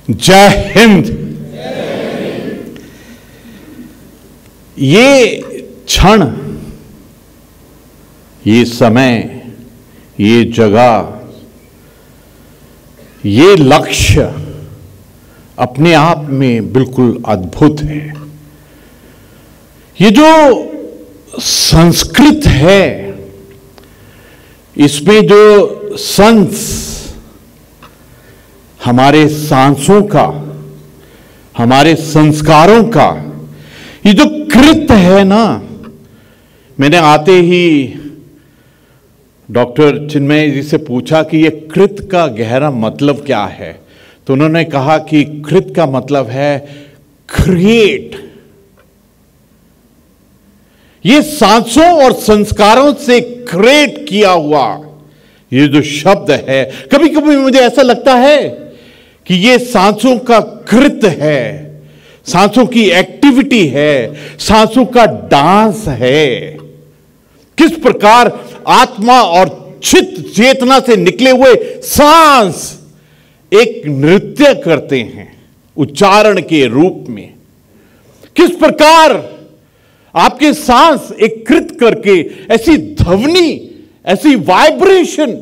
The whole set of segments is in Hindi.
जय हिंद। ये क्षण, ये समय, ये जगह, ये लक्ष्य अपने आप में बिल्कुल अद्भुत है। ये जो संस्कृत है, इसमें जो संस हमारे सांसों का, हमारे संस्कारों का, ये जो कृत है ना, मैंने आते ही डॉक्टर चिन्मय जी से पूछा कि ये कृत का गहरा मतलब क्या है, तो उन्होंने कहा कि कृत का मतलब है क्रिएट। ये सांसों और संस्कारों से क्रिएट किया हुआ ये जो शब्द है, कभी कभी मुझे ऐसा लगता है कि ये सांसों का कृत है, सांसों की एक्टिविटी है, सांसों का डांस है। किस प्रकार आत्मा और चित्त चेतना से निकले हुए सांस एक नृत्य करते हैं उच्चारण के रूप में। किस प्रकार आपके सांस एक कृत करके ऐसी ध्वनि, ऐसी वाइब्रेशन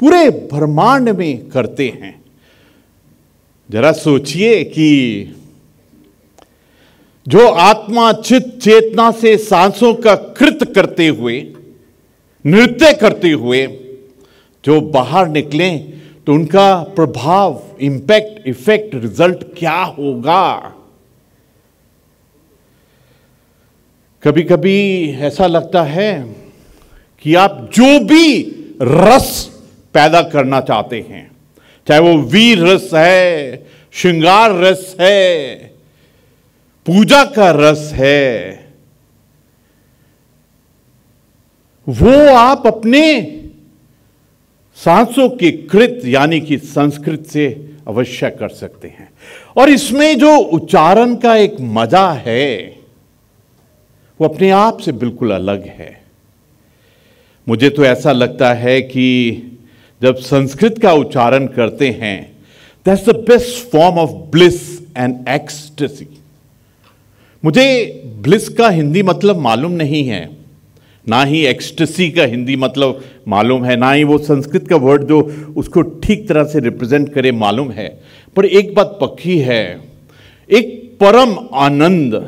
पूरे ब्रह्मांड में करते हैं। जरा सोचिए कि जो आत्मा चित्त चेतना से सांसों का कृत करते हुए, नृत्य करते हुए जो बाहर निकले, तो उनका प्रभाव, इंपैक्ट, इफेक्ट, रिजल्ट क्या होगा। कभी कभी ऐसा लगता है कि आप जो भी रस पैदा करना चाहते हैं, चाहे वो वीर रस है, श्रृंगार रस है, पूजा का रस है, वो आप अपने सांसों के कृत यानी कि संस्कृत से अवश्य कर सकते हैं। और इसमें जो उच्चारण का एक मजा है, वो अपने आप से बिल्कुल अलग है। मुझे तो ऐसा लगता है कि जब संस्कृत का उच्चारण करते हैं, that's the best form of bliss and ecstasy. मुझे ब्लिस का हिंदी मतलब मालूम नहीं है, ना ही एक्सटेसी का हिंदी मतलब मालूम है, ना ही वो संस्कृत का वर्ड जो उसको ठीक तरह से रिप्रेजेंट करे मालूम है। पर एक बात पक्की है, एक परम आनंद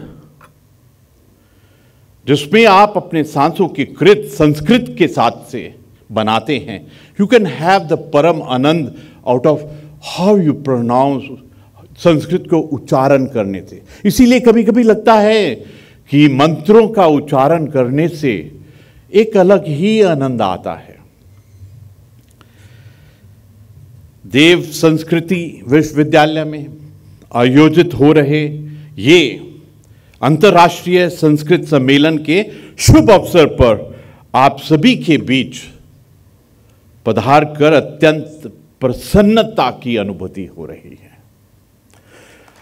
जिसमें आप अपने सांसों की कृत संस्कृत के साथ से बनाते हैं। यू कैन हैव द परम आनंद out of how you pronounce, Sanskrit को उच्चारण करने से। इसीलिए कभी कभी लगता है कि मंत्रों का उच्चारण करने से एक अलग ही आनंद आता है। देव संस्कृति विश्वविद्यालय में आयोजित हो रहे ये अंतर्राष्ट्रीय संस्कृत सम्मेलन के शुभ अवसर पर आप सभी के बीच पधार कर अत्यंत प्रसन्नता की अनुभूति हो रही है।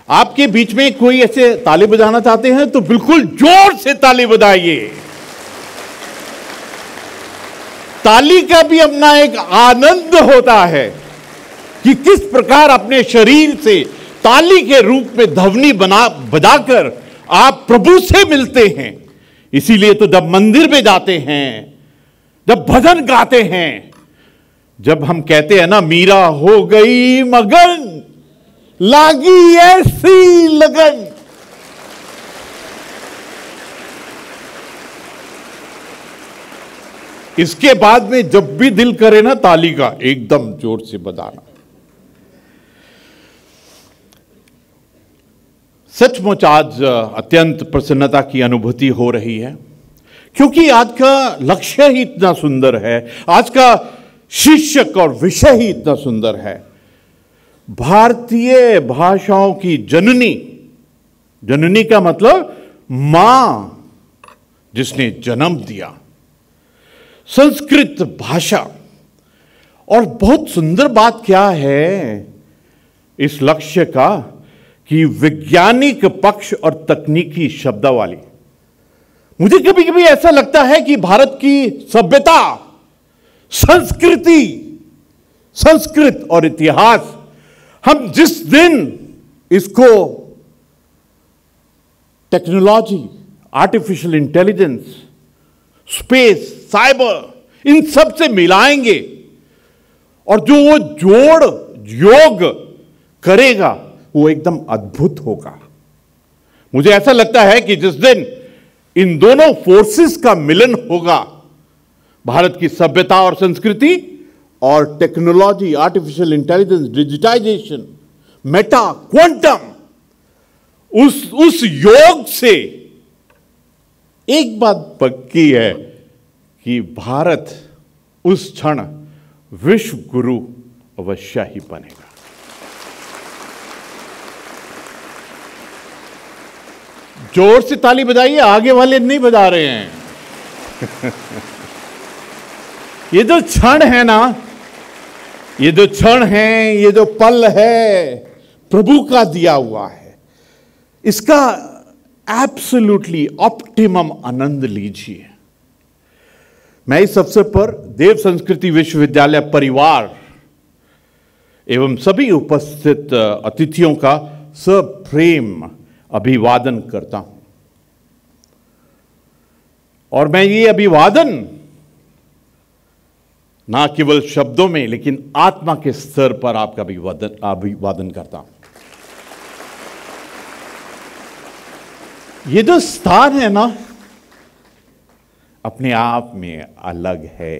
आपके बीच में कोई ऐसे ताली बजाना चाहते हैं तो बिल्कुल जोर से ताली बजाइए। ताली का भी अपना एक आनंद होता है कि किस प्रकार अपने शरीर से ताली के रूप में ध्वनि बजाकर आप प्रभु से मिलते हैं। इसीलिए तो जब मंदिर में जाते हैं, जब भजन गाते हैं, जब हम कहते हैं ना, मीरा हो गई मगन, लागी ऐसी लगन, इसके बाद में जब भी दिल करे ना ताली का एकदम जोर से बजाना। सचमुच आज अत्यंत प्रसन्नता की अनुभूति हो रही है, क्योंकि आज का लक्ष्य ही इतना सुंदर है, आज का शीर्षक और विषय ही इतना सुंदर है। भारतीय भाषाओं की जननी, जननी का मतलब मां जिसने जन्म दिया, संस्कृत भाषा। और बहुत सुंदर बात क्या है इस लक्ष्य का कि वैज्ञानिक पक्ष और तकनीकी शब्दावली। मुझे कभी कभी ऐसा लगता है कि भारत की सभ्यता, संस्कृति, संस्कृत और इतिहास हम जिस दिन इसको technology, artificial intelligence, space, cyber, इन सब से मिलाएंगे और जो वो जोड़ योग करेगा वो एकदम अद्भुत होगा। मुझे ऐसा लगता है कि जिस दिन इन दोनों फोर्सेस का मिलन होगा, भारत की सभ्यता और संस्कृति और technology, artificial intelligence, digitisation, meta, quantum, उस योग से एक बात पक्की है कि भारत उस क्षण विश्व गुरु अवश्य ही बनेगा। जोर से ताली बजाइए, आगे वाले नहीं बजा रहे हैं। ये जो क्षण है ना, ये जो क्षण है, ये जो पल है, प्रभु का दिया हुआ है, इसका एब्सोल्युटली ऑप्टिमम आनंद लीजिए। मैं इस अवसर पर देव संस्कृति विश्वविद्यालय परिवार एवं सभी उपस्थित अतिथियों का सप्रेम अभिवादन करता हूं। और मैं ये अभिवादन ना केवल शब्दों में लेकिन आत्मा के स्तर पर आपका अभिवादन करता हूं। ये जो स्थान है ना, अपने आप में अलग है।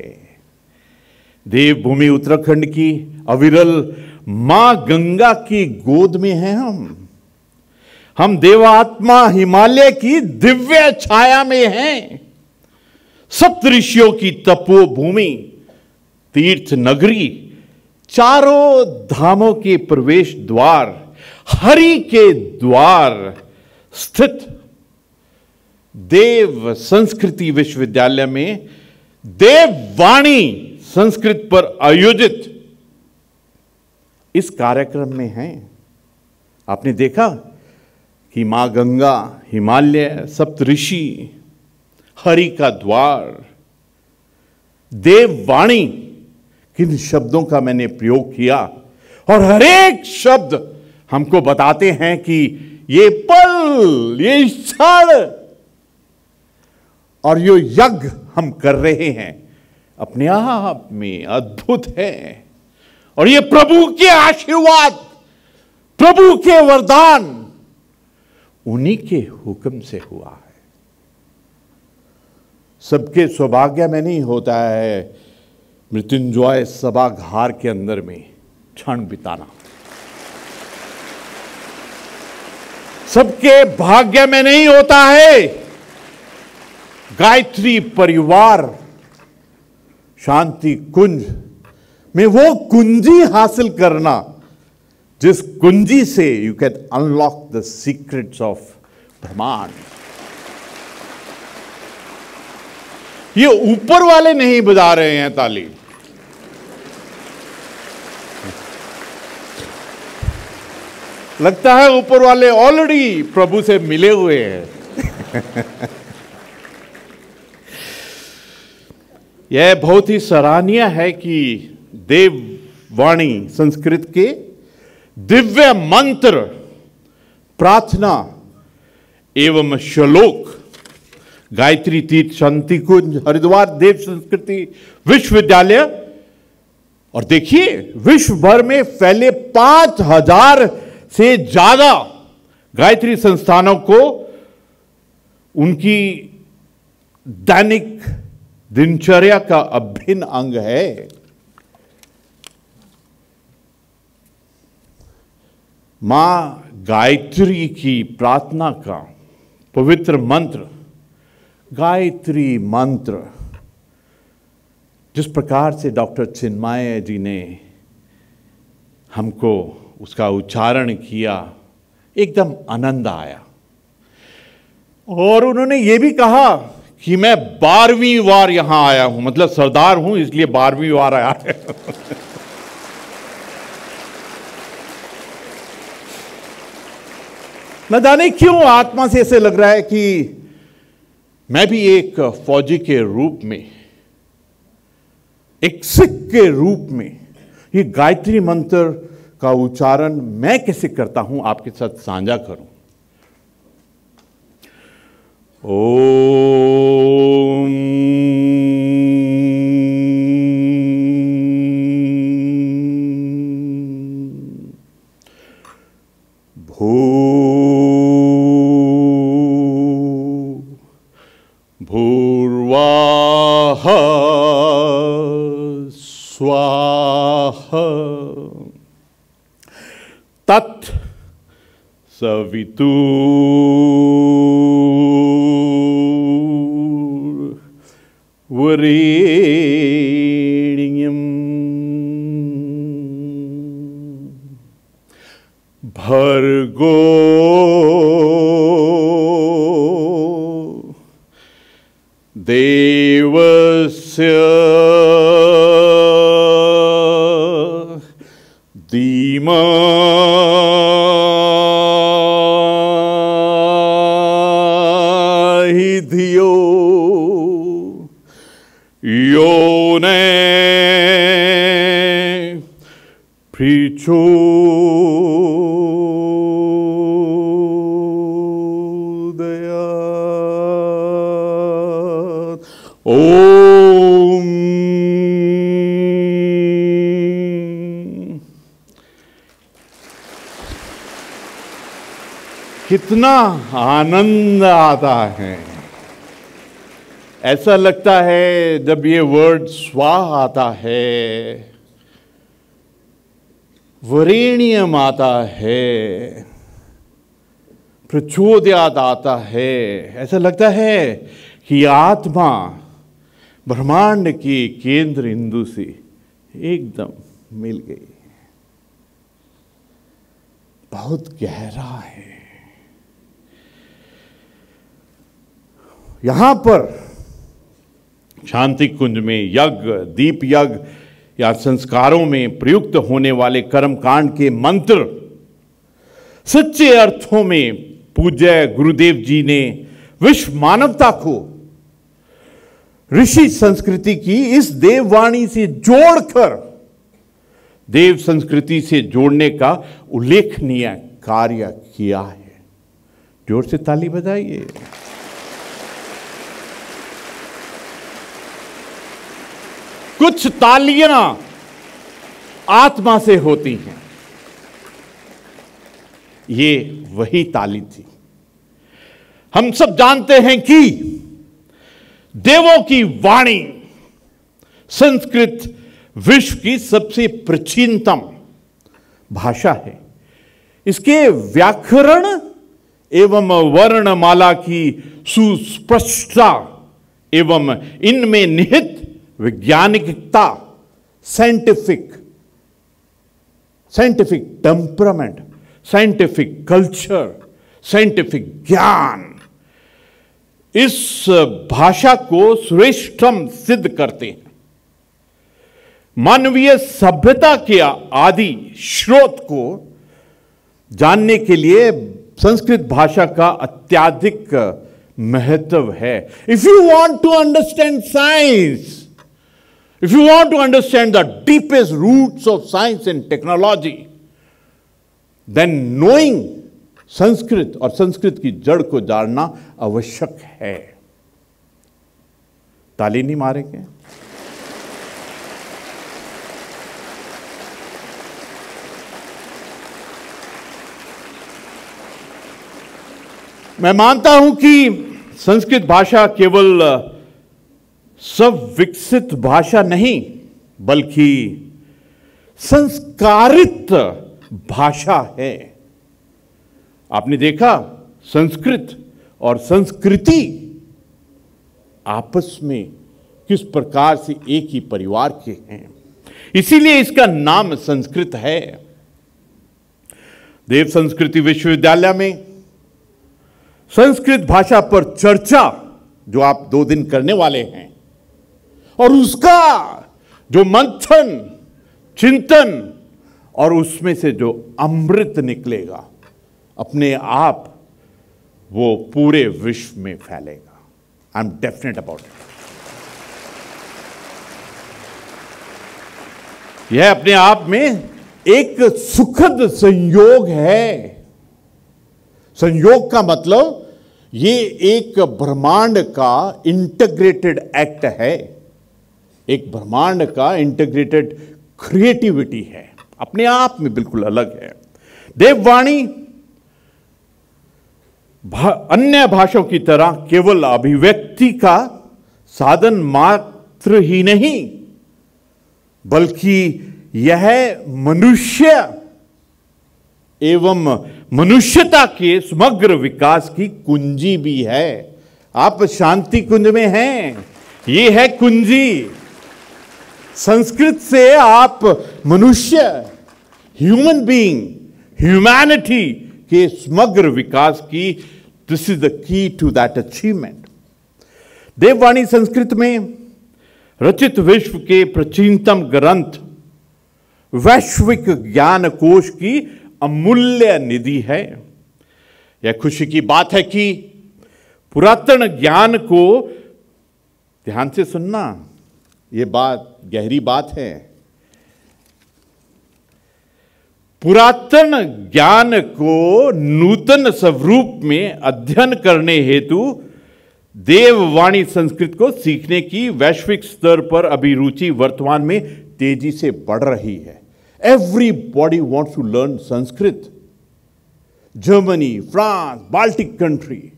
देवभूमि उत्तराखंड की अविरल मां गंगा की गोद में हैं हम देवात्मा हिमालय की दिव्य छाया में हैं। सप्तऋषियों की तपोभूमि, तीर्थ नगरी, चारों धामों के प्रवेश द्वार, हरि के द्वार स्थित देव संस्कृति विश्वविद्यालय में देववाणी संस्कृत पर आयोजित इस कार्यक्रम में हैं। आपने देखा कि मां गंगा, हिमालय, सप्तऋषि, हरि का द्वार, देववाणी, किन शब्दों का मैंने प्रयोग किया और हर एक शब्द हमको बताते हैं कि ये पल, ये क्षण और यो यज्ञ हम कर रहे हैं अपने आप में अद्भुत है। और ये प्रभु के आशीर्वाद, प्रभु के वरदान, उन्हीं के हुक्म से हुआ है। सबके सौभाग्य में नहीं होता है मृत्युंजय सभागार के अंदर में क्षण बिताना। सबके भाग्य में नहीं होता है गायत्री परिवार शांति कुंज में वो कुंजी हासिल करना जिस कुंजी से you can unlock the secrets of ब्रह्मांड। ये ऊपर वाले नहीं बजा रहे हैं ताली, लगता है ऊपर वाले ऑलरेडी प्रभु से मिले हुए हैं। यह बहुत ही सराहनीय है कि देववाणी संस्कृत के दिव्य मंत्र, प्रार्थना एवं श्लोक गायत्री तीर्थ शांति कुंज हरिद्वार देव संस्कृति विश्वविद्यालय, और देखिए विश्व भर में फैले 5000 से ज्यादा गायत्री संस्थानों को उनकी दैनिक दिनचर्या का अभिन्न अंग है। मां गायत्री की प्रार्थना का पवित्र मंत्र, गायत्री मंत्र, जिस प्रकार से डॉक्टर चिन्मय जी ने हमको उसका उच्चारण किया, एकदम आनंद आया। और उन्होंने ये भी कहा कि मैं 12वीं बार यहां आया हूं, मतलब सरदार हूं इसलिए 12वीं बार आया है। न जाने क्यों आत्मा से ऐसे लग रहा है कि मैं भी एक फौजी के रूप में, एक सिख के रूप में ये गायत्री मंत्र का उच्चारण मैं कैसे करता हूं आपके साथ साझा करूं। ओम भूर्वाः स्वाहा तत् सवितुर्वरेण्यम् भर्गो देवस्य धीमहि धियो यो न प्रचोदयात्। ओम। कितना आनंद आता है। ऐसा लगता है जब ये वर्ड स्वाहा आता है, वरेण्यम आता है, प्रचोदयात आता है, ऐसा लगता है कि आत्मा ब्रह्मांड के केंद्र इंदु से एकदम मिल गई। बहुत गहरा है। यहां पर शांति कुंज में यज्ञ, दीप यज्ञ या संस्कारों में प्रयुक्त होने वाले कर्मकांड के मंत्र सच्चे अर्थों में पूज्य गुरुदेव जी ने विश्व मानवता को ऋषि संस्कृति की इस देववाणी से जोड़कर देव संस्कृति से जोड़ने का उल्लेखनीय कार्य किया है। जोर से ताली बजाइए। कुछ तालियां आत्मा से होती हैं, ये वही ताली थी। हम सब जानते हैं कि देवों की वाणी संस्कृत विश्व की सबसे प्राचीनतम भाषा है। इसके व्याकरण एवं वर्णमाला की सुस्पष्टता एवं इनमें निहित वैज्ञानिकता, scientific temperament, scientific culture, scientific ज्ञान इस भाषा को श्रेष्ठतम सिद्ध करते हैं। मानवीय सभ्यता के आदि स्रोत को जानने के लिए संस्कृत भाषा का अत्यधिक महत्व है। If you want to understand science, if you want to understand the deepest roots of science and technology, then knowing Sanskrit और संस्कृत की जड़ को जानना आवश्यक है। ताली नहीं मारेंगे? मैं मानता हूं कि संस्कृत भाषा केवल सब विकसित भाषा नहीं बल्कि संस्कारित भाषा है। आपने देखा संस्कृत और संस्कृति आपस में किस प्रकार से एक ही परिवार के हैं, इसीलिए इसका नाम संस्कृत है। देव संस्कृति विश्वविद्यालय में संस्कृत भाषा पर चर्चा जो आप 2 दिन करने वाले हैं और उसका जो मंथन, चिंतन और उसमें से जो अमृत निकलेगा अपने आप वो पूरे विश्व में फैलेगा। I am definite about it. यह अपने आप में एक सुखद संयोग है। संयोग का मतलब ये एक ब्रह्मांड का इंटीग्रेटेड एक्ट है, एक ब्रह्मांड का इंटीग्रेटेड क्रिएटिविटी है, अपने आप में बिल्कुल अलग है। देववाणी अन्य भाषाओं की तरह केवल अभिव्यक्ति का साधन मात्र ही नहीं, बल्कि यह मनुष्य एवं मनुष्यता के समग्र विकास की कुंजी भी है। आप शांति कुंज में हैं, ये है कुंजी। संस्कृत से आप मनुष्य, ह्यूमन बीइंग, ह्यूमैनिटी के समग्र विकास की, this is the key to that achievement. देववाणी संस्कृत में रचित विश्व के प्राचीनतम ग्रंथ, वैश्विक ज्ञान कोश की अमूल्य निधि है। यह खुशी की बात है कि पुरातन ज्ञान को, ध्यान से सुनना, यह बात गहरी बात है, पुरातन ज्ञान को नूतन स्वरूप में अध्ययन करने हेतु देववाणी संस्कृत को सीखने की वैश्विक स्तर पर अभिरुचि वर्तमान में तेजी से बढ़ रही है। Everybody wants to learn Sanskrit. Germany, France, Baltic country,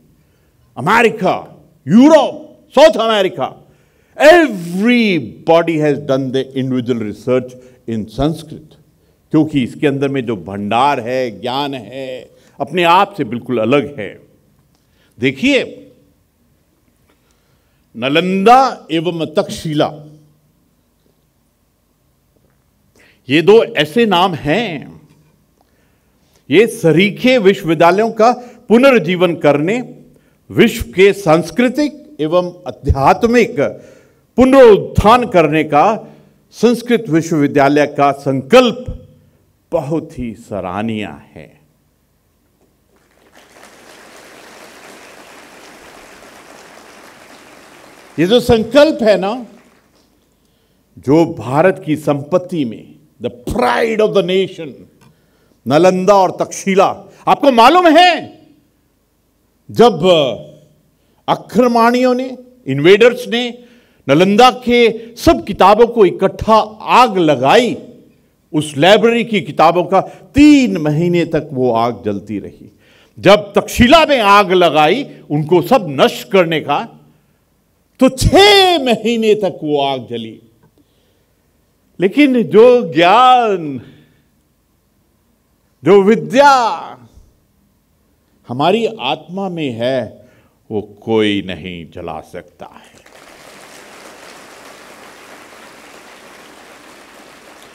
America, Europe, South America. Everybody has done the individual research in Sanskrit. क्योंकि इसके अंदर में जो भंडार है, ज्ञान है, अपने आप से बिल्कुल अलग है। देखिए, नालंदा एवं तक्षशिला, ये दो ऐसे नाम हैं, ये सरीखे विश्वविद्यालयों का पुनर्जीवन करने, विश्व के सांस्कृतिक एवं आध्यात्मिक पुनरुत्थान करने का संस्कृत विश्वविद्यालय का संकल्प बहुत ही सराहनीय है। ये जो संकल्प है ना, जो भारत की संपत्ति में the pride of the nation, Nalanda और तक्षशिला, आपको मालूम है जब आक्रमणियों ने, इन्वेडर्स ने नालंदा के सब किताबों को इकट्ठा आग लगाई, उस लाइब्रेरी की किताबों का 3 महीने तक वो आग जलती रही। जब तक्षशिला में आग लगाई उनको सब नष्ट करने का, तो 6 महीने तक वो आग जली। लेकिन जो ज्ञान, जो विद्या हमारी आत्मा में है, वो कोई नहीं जला सकता है।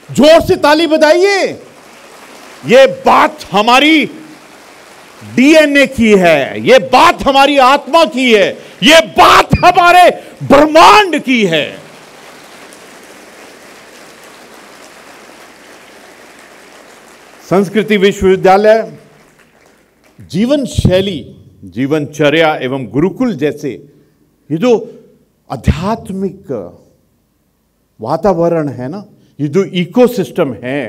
जोर से ताली बजाइए। ये बात हमारी डीएनए की है, ये बात हमारी आत्मा की है, ये बात हमारे ब्रह्मांड की है। संस्कृति विश्वविद्यालय जीवन शैली, जीवनचर्या एवं गुरुकुल जैसे ये जो आध्यात्मिक वातावरण है ना, ये जो इकोसिस्टम है,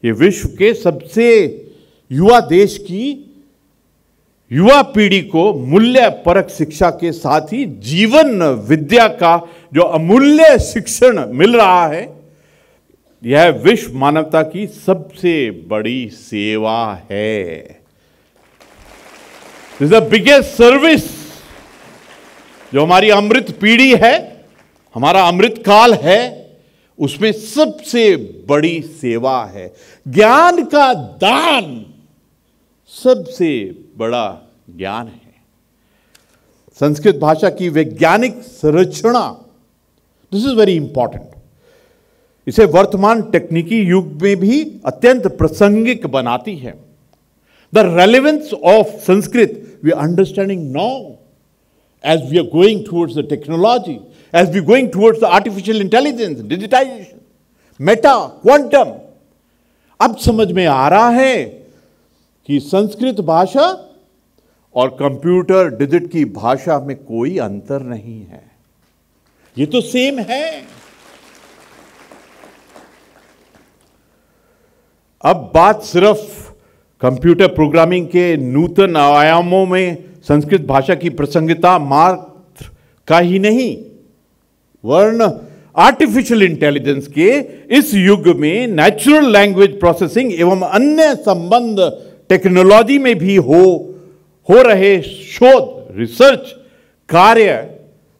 ये विश्व के सबसे युवा देश की युवा पीढ़ी को मूल्य परक शिक्षा के साथ ही जीवन विद्या का जो अमूल्य शिक्षण मिल रहा है, यह विश्व मानवता की सबसे बड़ी सेवा है। This is the biggest service. जो हमारी अमृत पीढ़ी है, हमारा अमृत काल है, उसमें सबसे बड़ी सेवा है। ज्ञान का दान सबसे बड़ा ज्ञान है। संस्कृत भाषा की वैज्ञानिक संरचना, दिस इज वेरी इंपॉर्टेंट। इसे वर्तमान तकनीकी युग में भी अत्यंत प्रासंगिक बनाती है। The relevance of Sanskrit we are understanding now as we are going towards the technology, as we going towards the artificial intelligence, digitisation, meta, quantum. अब समझ में आ रहा है कि संस्कृत भाषा और कंप्यूटर डिजिट की भाषा में कोई अंतर नहीं है, ये तो सेम है। अब बात सिर्फ कंप्यूटर प्रोग्रामिंग के नूतन आयामों में संस्कृत भाषा की प्रासंगिकता मात्र का ही नहीं, वर्ण आर्टिफिशियल इंटेलिजेंस के इस युग में नेचुरल लैंग्वेज प्रोसेसिंग एवं अन्य संबंध टेक्नोलॉजी में भी हो रहे शोध रिसर्च कार्य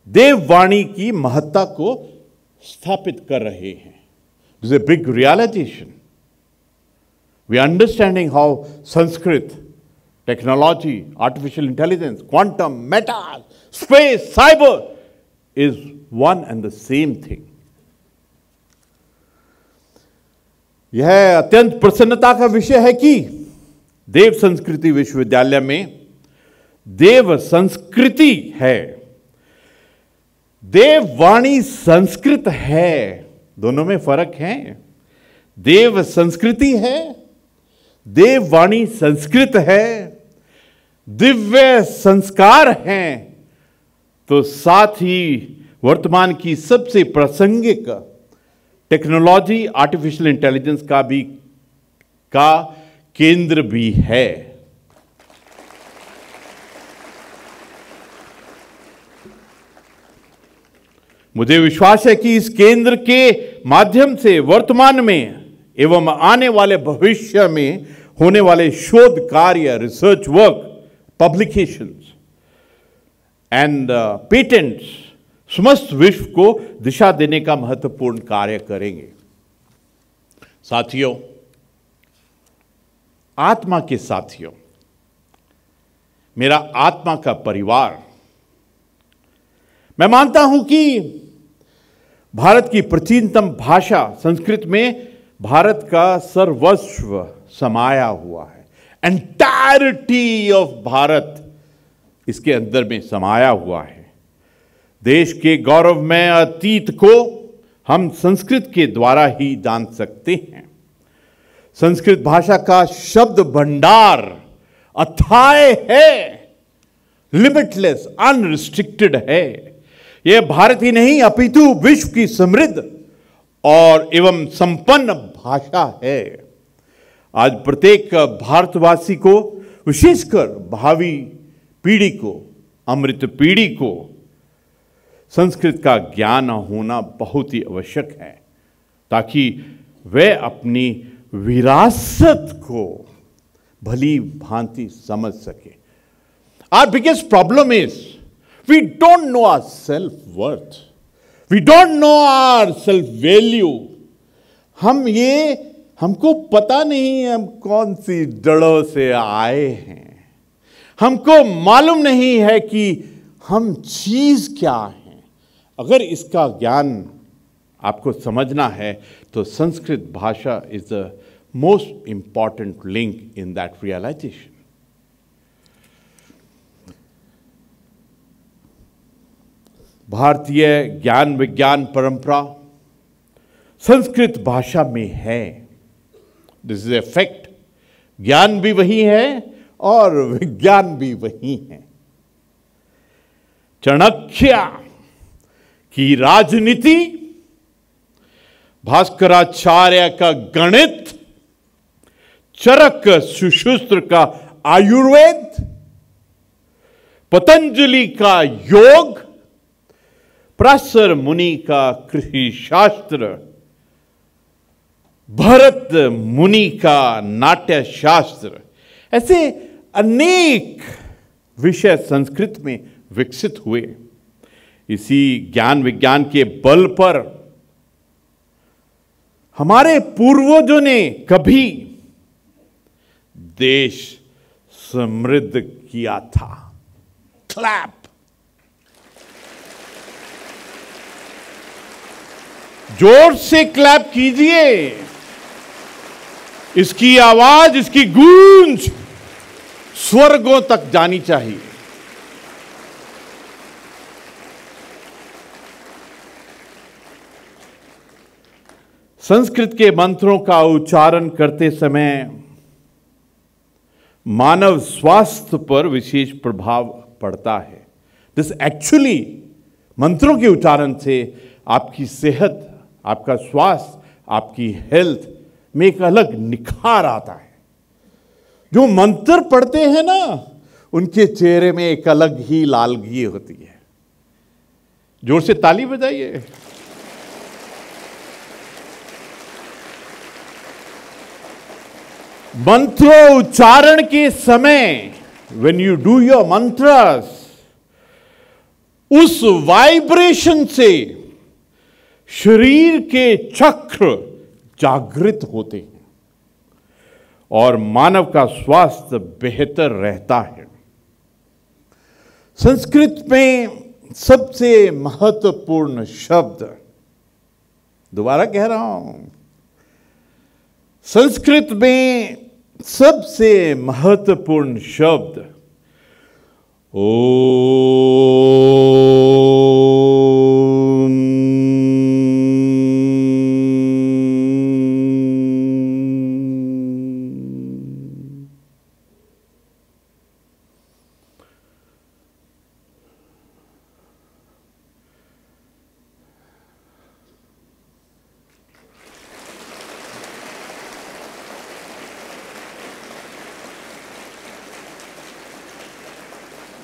देववाणी की महत्ता को स्थापित कर रहे हैं। This is a big realisation. We are understanding how Sanskrit technology, artificial intelligence, quantum, meta, space, cyber is one and the same thing. यह अत्यंत प्रसन्नता का विषय है कि देव संस्कृति विश्वविद्यालय में देव संस्कृति है, देववाणी संस्कृत है, दोनों में फर्क है। देव संस्कृति है, देववाणी संस्कृत है, दिव्य संस्कार हैं, तो साथ ही वर्तमान की सबसे प्रासंगिक टेक्नोलॉजी आर्टिफिशियल इंटेलिजेंस का केंद्र भी है। मुझे विश्वास है कि इस केंद्र के माध्यम से वर्तमान में एवं आने वाले भविष्य में होने वाले शोध कार्य, research work, publications and patents समस्त विश्व को दिशा देने का महत्वपूर्ण कार्य करेंगे। साथियों, आत्मा के साथियों, मेरा आत्मा का परिवार, मैं मानता हूं कि भारत की प्राचीनतम भाषा संस्कृत में भारत का सर्वस्व समाया हुआ है। एंटायरिटी ऑफ भारत इसके अंदर में समाया हुआ है। देश के गौरवमय अतीत को हम संस्कृत के द्वारा ही जान सकते हैं। संस्कृत भाषा का शब्द भंडार अथाह है, लिमिटलेस, अनरिस्ट्रिक्टेड है। यह भारत ही नहीं अपितु विश्व की समृद्ध और एवं संपन्न भाषा है। आज प्रत्येक भारतवासी को, विशेषकर भावी पीढ़ी को, अमृत पीढ़ी को संस्कृत का ज्ञान होना बहुत ही आवश्यक है, ताकि वे अपनी विरासत को भली भांति समझ सके। Our biggest problem is we don't know our self-worth. We don't know our self-value. हमको पता नहीं हम कौन सी जड़ों से आए हैं। हमको मालूम नहीं है कि हम चीज क्या हैं। अगर इसका ज्ञान आपको समझना है तो संस्कृत भाषा is the most important link in that realisation. भारतीय ज्ञान विज्ञान परंपरा संस्कृत भाषा में है। This is a fact. ज्ञान भी वही है और विज्ञान भी वही है। चाणक्य की राजनीति, भास्कराचार्य का गणित, चरक सुश्रुत का आयुर्वेद, पतंजलि का योग, पराशर मुनि का कृषि शास्त्र, भरत मुनि का नाट्य शास्त्र, ऐसे अनेक विषय संस्कृत में विकसित हुए। इसी ज्ञान विज्ञान के बल पर हमारे पूर्वजों ने कभी देश समृद्ध किया था। क्लैप। जोर से क्लैप कीजिए। इसकी आवाज, इसकी गूंज स्वर्गों तक जानी चाहिए। संस्कृत के मंत्रों का उच्चारण करते समय मानव स्वास्थ्य पर विशेष प्रभाव पड़ता है। दिस एक्चुअली, मंत्रों के उच्चारण से आपकी सेहत, आपका स्वास्थ्य, आपकी हेल्थ में एक अलग निखार आता है। जो मंत्र पढ़ते हैं ना, उनके चेहरे में एक अलग ही लालगी होती है। जोर से ताली बजाइए। मंत्र उच्चारण के समय when you do your mantras, उस वाइब्रेशन से शरीर के चक्र जागृत होते हैं और मानव का स्वास्थ्य बेहतर रहता है। संस्कृत में सबसे महत्वपूर्ण शब्द, दोबारा कह रहा हूं, संस्कृत में सबसे महत्वपूर्ण शब्द ओम।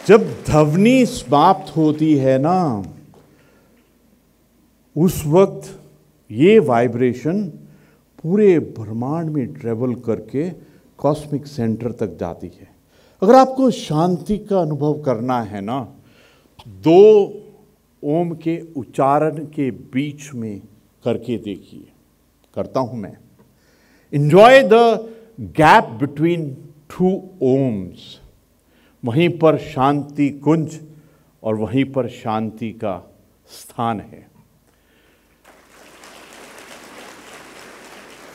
जब ध्वनि समाप्त होती है ना, उस वक्त ये वाइब्रेशन पूरे ब्रह्मांड में ट्रेवल करके कॉस्मिक सेंटर तक जाती है। अगर आपको शांति का अनुभव करना है ना, 2 ओम के उच्चारण के बीच में करके देखिए। करता हूं मैं। Enjoy the gap between 2 Oms. वहीं पर शांति कुंज और वहीं पर शांति का स्थान है।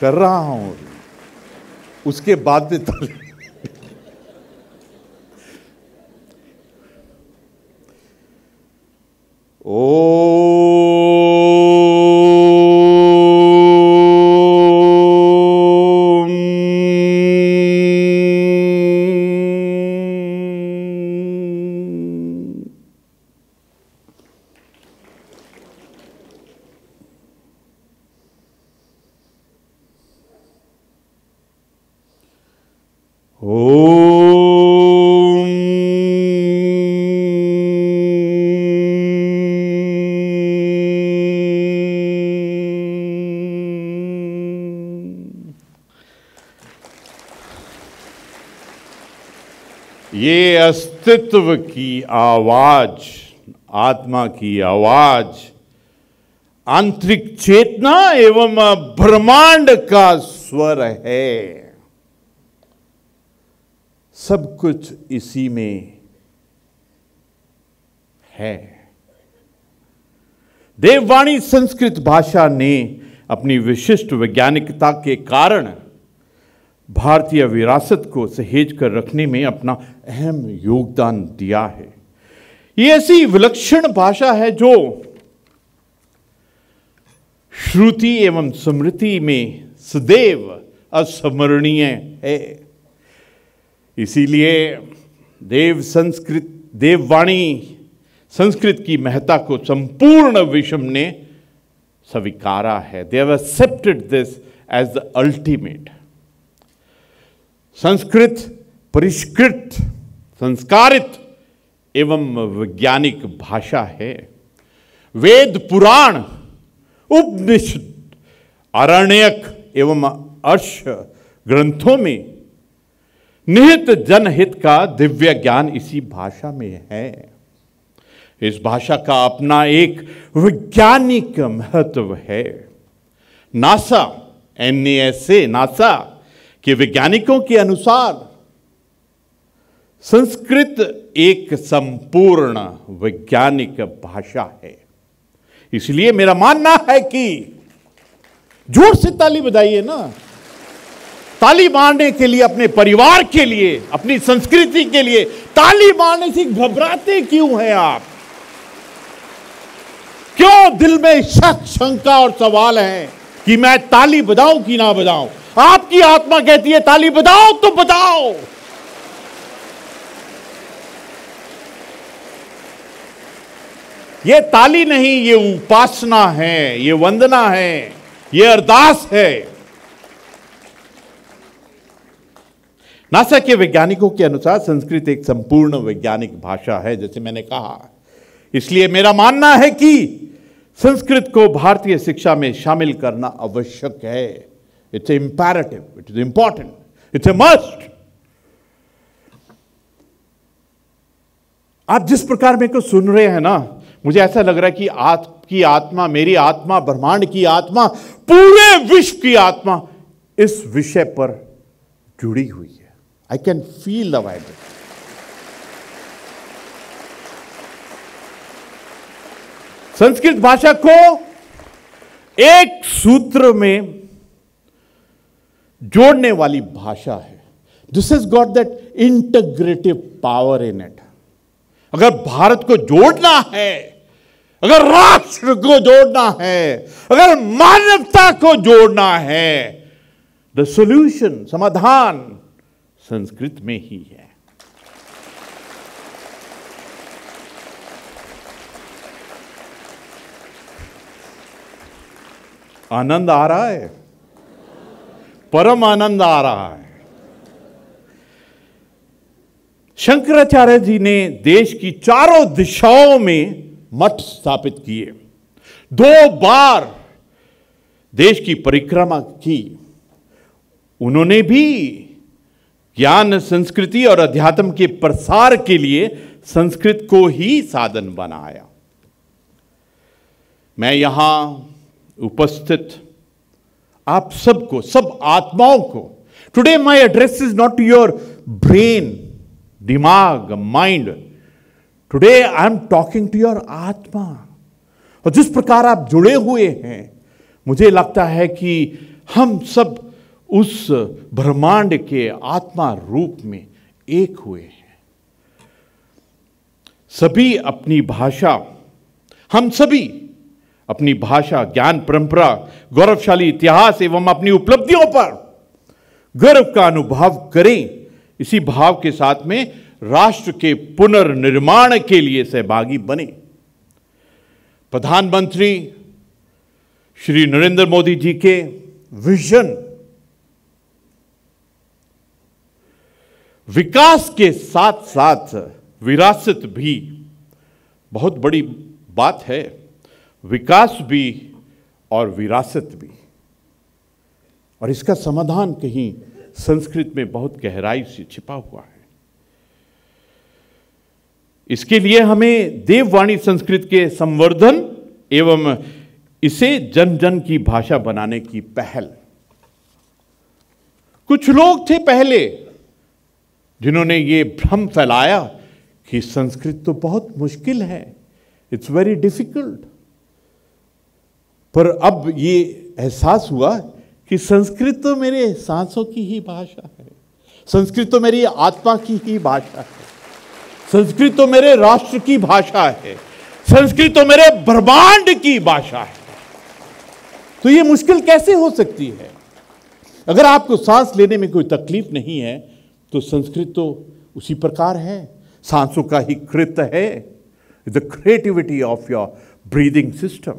कर रहा हूं, उसके बाद में ये अस्तित्व की आवाज, आत्मा की आवाज, आंतरिक चेतना एवं ब्रह्मांड का स्वर है। सब कुछ इसी में है। देववाणी संस्कृत भाषा ने अपनी विशिष्ट वैज्ञानिकता के कारण भारतीय विरासत को सहेज कर रखने में अपना अहम योगदान दिया है। ये ऐसी विलक्षण भाषा है जो श्रुति एवं स्मृति में सदैव अस्मरणीय है। इसीलिए देववाणी संस्कृत की महत्ता को संपूर्ण विश्व ने स्वीकारा है। They have accepted this as the ultimate. Sanskrit परिष्कृत, संस्कारित एवं वैज्ञानिक भाषा है। वेद, पुराण, उपनिषद, आरण्यक एवं अर्ष ग्रंथों में निहित जनहित का दिव्य ज्ञान इसी भाषा में है। इस भाषा का अपना एक वैज्ञानिक महत्व है। नासा, NASA, नासा के वैज्ञानिकों के अनुसार संस्कृत एक संपूर्ण वैज्ञानिक भाषा है। इसलिए मेरा मानना है कि जोर से ताली बजाइए ना। ताली मारने के लिए, अपने परिवार के लिए, अपनी संस्कृति के लिए ताली मारने से घबराते क्यों हैं आप? क्यों दिल में शक, शंका और सवाल है कि मैं ताली बजाऊं कि ना बजाऊं? आपकी आत्मा कहती है ताली बजाओ तो बजाओ। ये ताली नहीं, ये उपासना है, ये वंदना है, ये अरदास है। नासा के वैज्ञानिकों के अनुसार संस्कृत एक संपूर्ण वैज्ञानिक भाषा है, जैसे मैंने कहा। इसलिए मेरा मानना है कि संस्कृत को भारतीय शिक्षा में शामिल करना आवश्यक है। It's imperative, it is important, it's a must. आप जिस प्रकार मेरे को सुन रहे हैं ना, मुझे ऐसा लग रहा है कि आपकी आत्मा, मेरी आत्मा, ब्रह्मांड की आत्मा, पूरे विश्व की आत्मा इस विषय पर जुड़ी हुई है। I can feel the vibration. Sanskrit भाषा को एक सूत्र में जोड़ने वाली भाषा है। This has got that integrative power in it. अगर भारत को जोड़ना है, अगर राष्ट्र को जोड़ना है, अगर मानवता को जोड़ना है, द सॉल्यूशन, समाधान संस्कृत में ही है। आनंद आ रहा है, परम आनंद आ रहा है। शंकराचार्य जी ने देश की चारों दिशाओं में मठ स्थापित किए, 2 बार देश की परिक्रमा की। उन्होंने भी ज्ञान, संस्कृति और अध्यात्म के प्रसार के लिए संस्कृत को ही साधन बनाया। मैं यहां उपस्थित आप सबको, सब आत्माओं को, today my address is not your brain, दिमाग, mind. Today I am talking to your atma. और जिस प्रकार आप जुड़े हुए हैं, मुझे लगता है कि हम सब उस ब्रह्मांड के आत्मा रूप में एक हुए हैं। सभी अपनी भाषा, हम सभी अपनी भाषा, ज्ञान परंपरा, गौरवशाली इतिहास एवं अपनी उपलब्धियों पर गर्व का अनुभव करें। इसी भाव के साथ में राष्ट्र के पुनर्निर्माण के लिए सहभागी बने। प्रधानमंत्री श्री नरेंद्र मोदी जी के विजन, विकास के साथ साथ विरासत भी बहुत बड़ी बात है। विकास भी और विरासत भी, और इसका समाधान कहीं संस्कृत में बहुत गहराई से छिपा हुआ है। इसके लिए हमें देववाणी संस्कृत के संवर्धन एवं इसे जन जन की भाषा बनाने की पहल। कुछ लोग थे पहले जिन्होंने ये भ्रम फैलाया कि संस्कृत तो बहुत मुश्किल है, इट्स वेरी डिफिकल्ट। पर अब ये एहसास हुआ कि संस्कृत तो मेरे सांसों की ही भाषा है, संस्कृत तो मेरी आत्मा की ही भाषा है, संस्कृत तो मेरे राष्ट्र की भाषा है, संस्कृत तो मेरे ब्रह्मांड की भाषा है। तो ये मुश्किल कैसे हो सकती है? अगर आपको सांस लेने में कोई तकलीफ नहीं है तो संस्कृत तो उसी प्रकार है, सांसों का ही कृत है, the creativity of your breathing system.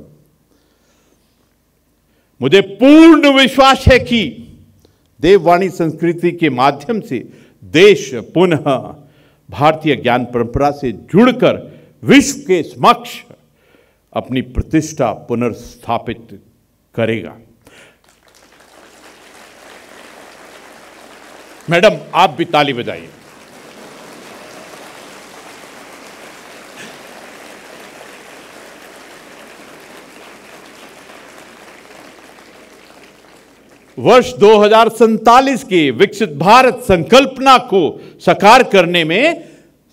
मुझे पूर्ण विश्वास है कि देववाणी संस्कृति के माध्यम से देश पुनः भारतीय ज्ञान परंपरा से जुड़कर विश्व के समक्ष अपनी प्रतिष्ठा पुनर्स्थापित करेगा। मैडम, आप भी ताली बजाइए। वर्ष 2047 के विकसित भारत संकल्पना को साकार करने में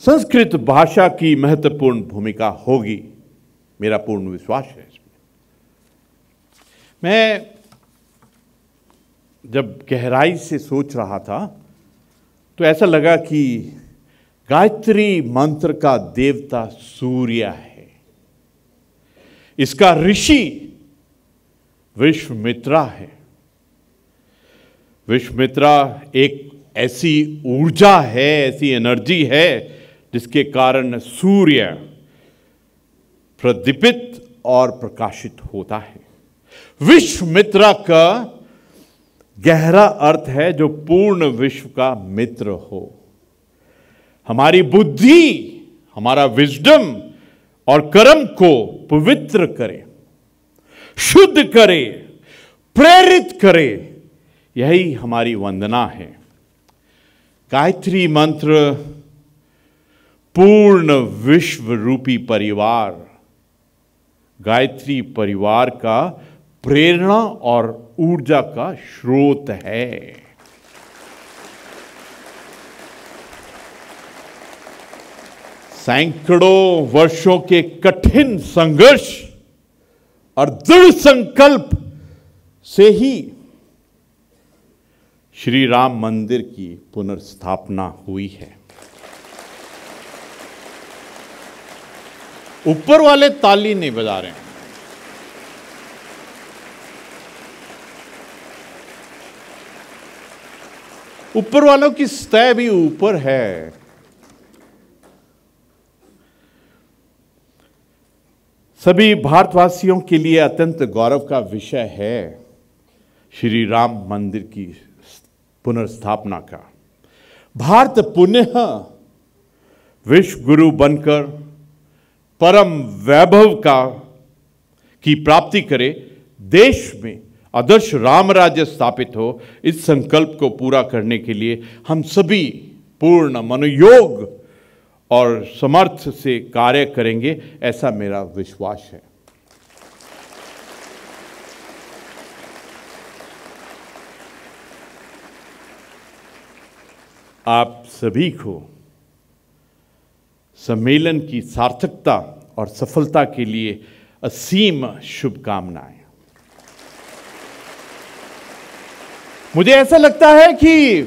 संस्कृत भाषा की महत्वपूर्ण भूमिका होगी, मेरा पूर्ण विश्वास है इसमें। मैं जब गहराई से सोच रहा था तो ऐसा लगा कि गायत्री मंत्र का देवता सूर्य है, इसका ऋषि विश्वामित्रा है। विश्वामित्रा एक ऐसी ऊर्जा है, ऐसी एनर्जी है जिसके कारण सूर्य प्रदीपित और प्रकाशित होता है। विश्वामित्रा का गहरा अर्थ है जो पूर्ण विश्व का मित्र हो, हमारी बुद्धि, हमारा विजडम और कर्म को पवित्र करे, शुद्ध करे, प्रेरित करे। यही हमारी वंदना है। गायत्री मंत्र पूर्ण विश्व रूपी परिवार, गायत्री परिवार का प्रेरणा और ऊर्जा का स्रोत है। सैकड़ों वर्षों के कठिन संघर्ष और दृढ़ संकल्प से ही श्री राम मंदिर की पुनर्स्थापना हुई है। ऊपर वाले ताली नहीं बजा रहे हैं, ऊपर वालों की सतह भी ऊपर है। सभी भारतवासियों के लिए अत्यंत गौरव का विषय है श्री राम मंदिर की पुनर्स्थापना का। भारत पुनः विश्व गुरु बनकर परम वैभव की प्राप्ति करे, देश में आदर्श राम राज्य स्थापित हो, इस संकल्प को पूरा करने के लिए हम सभी पूर्ण मनोयोग और समर्थ से कार्य करेंगे, ऐसा मेरा विश्वास है। आप सभी को सम्मेलन की सार्थकता और सफलता के लिए असीम शुभकामनाएं। मुझे ऐसा लगता है कि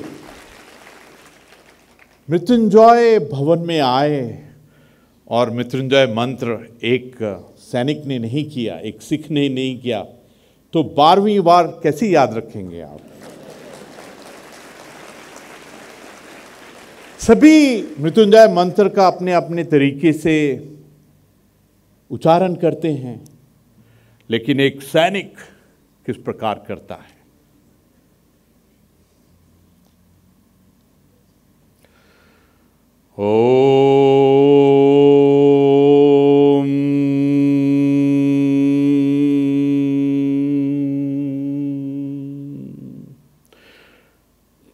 मृत्युंजय भवन में आए और मृत्युंजय मंत्र एक सैनिक ने नहीं किया, एक सिख ने नहीं किया, तो 12वीं बार कैसे याद रखेंगे आप? सभी मृत्युंजय मंत्र का अपने अपने तरीके से उच्चारण करते हैं, लेकिन एक सैनिक किस प्रकार करता है? ओम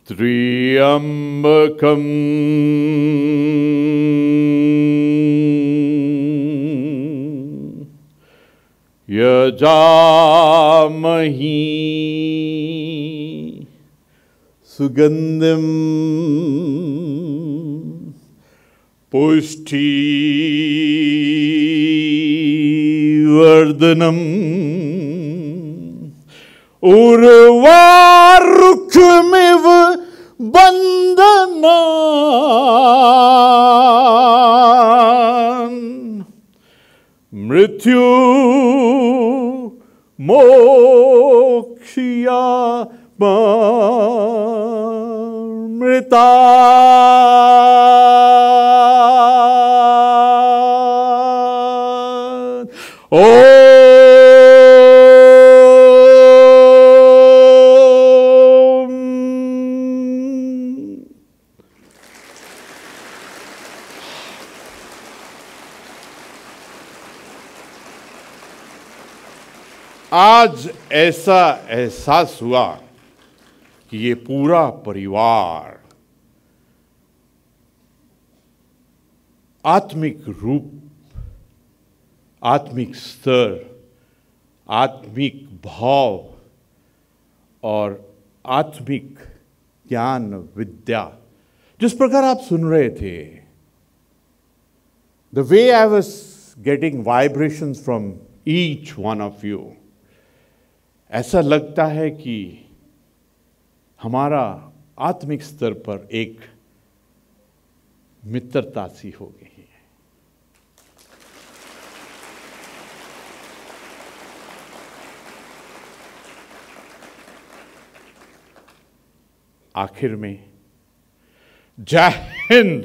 त्र्यंबकम यजामहि सुगंधिम पुष्टिवर्धनम उर्वारुकमिव बंधनान् मृत्यु मोक्षयामृता। आज ऐसा एहसास हुआ कि ये पूरा परिवार आत्मिक रूप, आत्मिक स्तर, आत्मिक भाव और आत्मिक ज्ञान विद्या जिस प्रकार आप सुन रहे थे, the way I was getting vibrations from each one of you, ऐसा लगता है कि हमारा आत्मिक स्तर पर एक मित्रता सी हो गई है। आखिर में जय हिंद,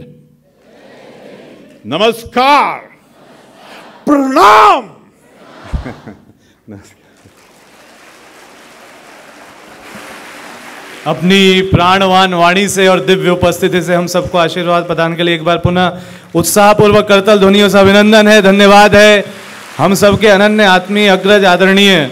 नमस्कार, प्रणाम। नमस्कार। अपनी प्राणवान वाणी से और दिव्य उपस्थिति से हम सबको आशीर्वाद प्रदान के लिए एक बार पुनः उत्साहपूर्वक करतल ध्वनियों से अभिनंदन है, धन्यवाद है। हम सबके अनन्य आत्मीय अग्रज आदरणीय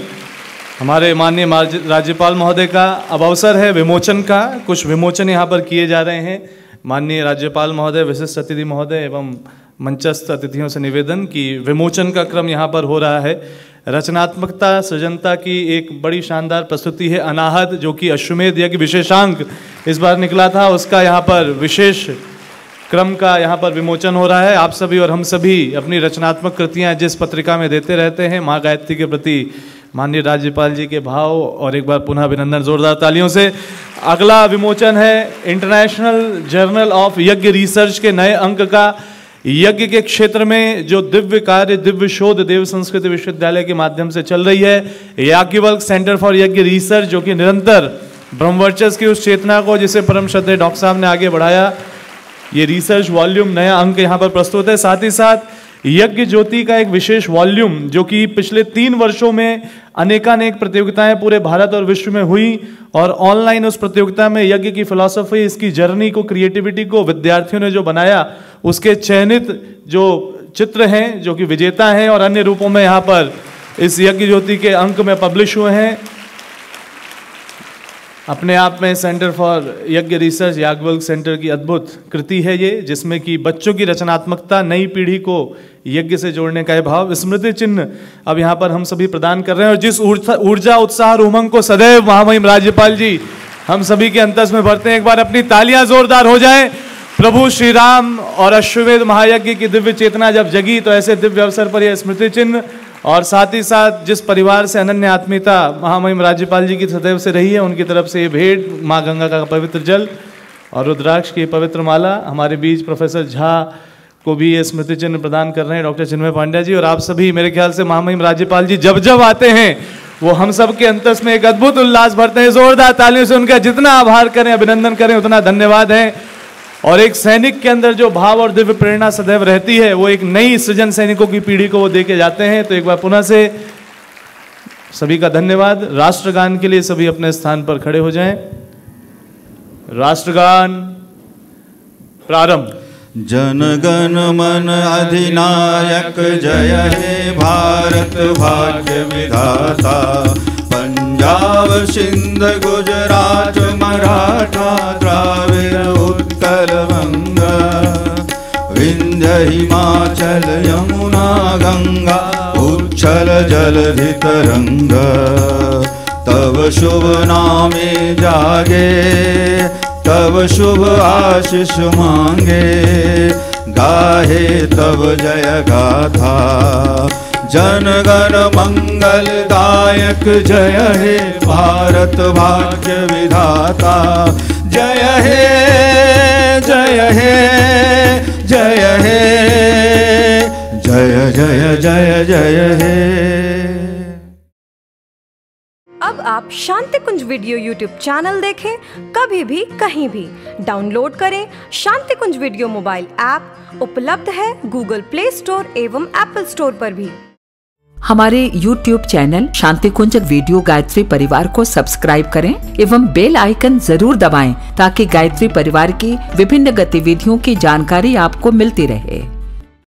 हमारे माननीय राज्यपाल महोदय का अब अवसर है विमोचन का। कुछ विमोचन यहाँ पर किए जा रहे हैं। माननीय राज्यपाल महोदय, विशिष्ट अतिथि महोदय एवं मंचस्थ अतिथियों से निवेदन कि विमोचन का क्रम यहाँ पर हो रहा है। रचनात्मकता सृजनता की एक बड़ी शानदार प्रस्तुति है अनाहत, जो कि अश्वमेध यज्ञ विशेषांक इस बार निकला था, उसका यहाँ पर विशेष क्रम का यहाँ पर विमोचन हो रहा है। आप सभी और हम सभी अपनी रचनात्मक कृतियाँ जिस पत्रिका में देते रहते हैं, माँ गायत्री के प्रति माननीय राज्यपाल जी के भाव और एक बार पुनः अभिनंदन जोरदार तालियों से। अगला विमोचन है इंटरनेशनल जर्नल ऑफ यज्ञ रिसर्च के नए अंक का। यज्ञ के क्षेत्र में जो दिव्य कार्य, दिव्य शोध देव संस्कृत विश्वविद्यालय के माध्यम से चल रही है, याज्ञवल्क्य सेंटर फॉर यज्ञ रिसर्च, जो कि निरंतर ब्रह्मवर्चस्व की उस चेतना को, जिसे परम श्रद्धेय डॉक्टर साहब ने आगे बढ़ाया, ये रिसर्च वॉल्यूम नया अंक यहाँ पर प्रस्तुत है। साथ ही साथ यज्ञ ज्योति का एक विशेष वॉल्यूम, जो कि पिछले 3 वर्षों में अनेकानेक प्रतियोगिताएं पूरे भारत और विश्व में हुई और ऑनलाइन उस प्रतियोगिता में यज्ञ की फिलॉसफी, इसकी जर्नी को, क्रिएटिविटी को विद्यार्थियों ने जो बनाया, उसके चयनित जो चित्र हैं, जो कि विजेता हैं और अन्य रूपों में यहाँ पर इस यज्ञ ज्योति के अंक में पब्लिश हुए हैं। अपने आप में सेंटर फॉर यज्ञ रिसर्च याज्ञवल्क्य सेंटर की अद्भुत कृति है ये, जिसमें कि बच्चों की रचनात्मकता, नई पीढ़ी को यज्ञ से जोड़ने का भाव, स्मृति चिन्ह अब यहाँ पर हम सभी प्रदान कर रहे हैं। और जिस ऊर्जा, उत्साह और उमंग को सदैव महामहिम राज्यपाल जी हम सभी के अंतस में भरते हैं, एक बार अपनी तालियां जोरदार हो जाएं। प्रभु श्री राम और अश्वमेध महायज्ञ की दिव्य चेतना जब जगी, तो ऐसे दिव्य अवसर पर यह स्मृति चिन्ह और साथ ही साथ जिस परिवार से अनन्य आत्मीयता महामहिम राज्यपाल जी की सदैव से रही है, उनकी तरफ से ये भेंट, माँ गंगा का पवित्र जल और रुद्राक्ष की पवित्र माला, हमारे बीच प्रोफेसर झा को भी ये स्मृति चिन्ह प्रदान कर रहे हैं डॉक्टर चिन्मय पांड्या जी। और आप सभी, मेरे ख्याल से महामहिम राज्यपाल जी जब जब आते हैं, वो हम सब के अंतस में एक अद्भुत उल्लास भरते हैं। जोरदार तालियों से उनका जितना आभार करें, अभिनंदन करें, उतना धन्यवाद है। और एक सैनिक के अंदर जो भाव और दिव्य प्रेरणा सदैव रहती है, वो एक नई सृजन सैनिकों की पीढ़ी को वो दे के जाते हैं। तो एक बार पुनः से सभी का धन्यवाद। राष्ट्रगान के लिए सभी अपने स्थान पर खड़े हो जाएं। राष्ट्रगान प्रारंभ। जन गण मन अधिनायक जय हे भारत भाग्य विधाता, पंजाब सिंध गुजरात मराठा द्राविड़ उत्कल बंग, विंध्य हिमाचल यमुना गंगा उच्छल जलधि तरंग, तब शुभ नामे जागे तब शुभ आशीष मांगे, गाहे तब जय गाथा जन गण मंगल दायक जय हे भारत भाग्य विधाता, जय हे जय हे जय हे जय जय जय जय हे। अब आप शांति कुंज वीडियो यूट्यूब चैनल देखें कभी भी कहीं भी। डाउनलोड करें शांति कुंज वीडियो मोबाइल ऐप, उपलब्ध है गूगल प्ले स्टोर एवं एप्पल स्टोर पर भी। हमारे YouTube चैनल शांति कुंज वीडियो गायत्री परिवार को सब्सक्राइब करें एवं बेल आइकन जरूर दबाएं ताकि गायत्री परिवार की विभिन्न गतिविधियों की जानकारी आपको मिलती रहे।